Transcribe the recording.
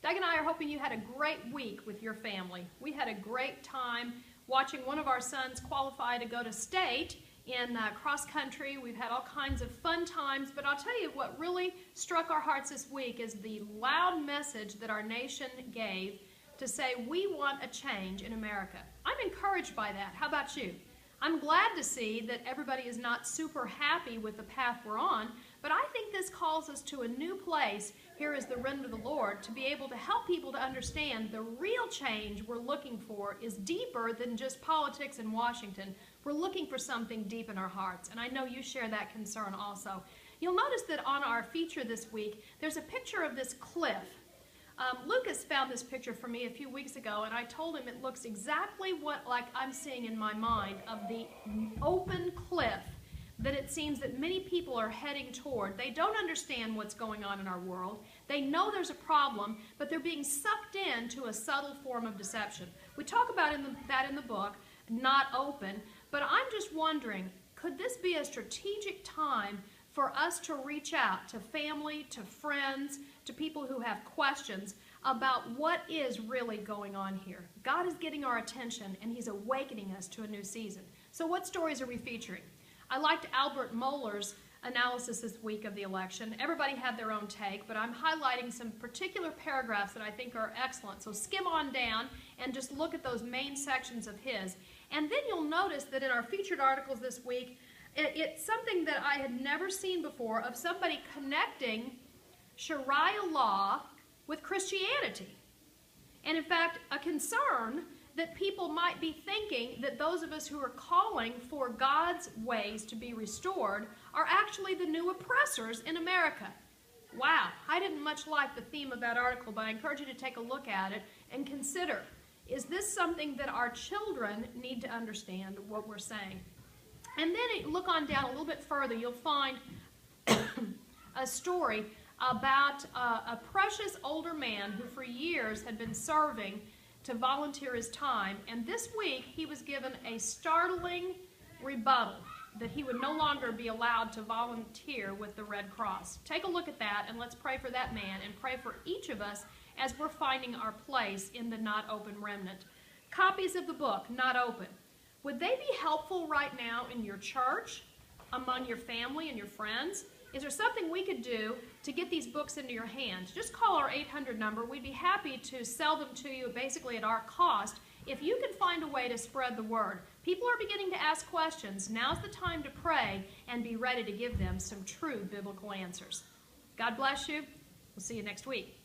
Doug and I are hoping you had a great week with your family. We had a great time watching one of our sons qualify to go to state in cross country. We've had all kinds of fun times, but I'll tell you what really struck our hearts this week is the loud message that our nation gave to say we want a change in America. I'm encouraged by that. How about you? I'm glad to see that everybody is not super happy with the path we're on, but I think this calls us to a new place here as the Remnant of the Lord to be able to help people to understand the real change we're looking for is deeper than just politics in Washington. We're looking for something deep in our hearts, and I know you share that concern also. You'll notice that on our feature this week, there's a picture of this cliff. Lucas found this picture for me a few weeks ago, and I told him it looks exactly like I'm seeing in my mind of the open cliff that it seems that many people are heading toward. They don't understand what's going on in our world. They know there's a problem, but they're being sucked into a subtle form of deception. We talk about that in the book, Not Open, but I'm just wondering, could this be a strategic time for us to reach out to family, to friends, to people who have questions about what is really going on here? God is getting our attention, and He's awakening us to a new season. So what stories are we featuring? I liked Albert Mohler's analysis this week of the election. Everybody had their own take, but I'm highlighting some particular paragraphs that I think are excellent. So skim on down and just look at those main sections of his. And then you'll notice that in our featured articles this week, it's something that I had never seen before of somebody connecting Sharia law with Christianity. And in fact, a concern that people might be thinking that those of us who are calling for God's ways to be restored are actually the new oppressors in America. Wow, I didn't much like the theme of that article, but I encourage you to take a look at it and consider, is this something that our children need to understand what we're saying? And then look on down a little bit further, you'll find a story about a precious older man who for years had been serving to volunteer his time, and this week he was given a startling rebuttal that he would no longer be allowed to volunteer with the Red Cross. Take a look at that, and let's pray for that man and pray for each of us as we're finding our place in the Not Open remnant. Copies of the book, Not Open. Would they be helpful right now in your church, among your family and your friends? Is there something we could do to get these books into your hands? Just call our 800 number. We'd be happy to sell them to you basically at our cost if you can find a way to spread the word. People are beginning to ask questions. Now's the time to pray and be ready to give them some true biblical answers. God bless you. We'll see you next week.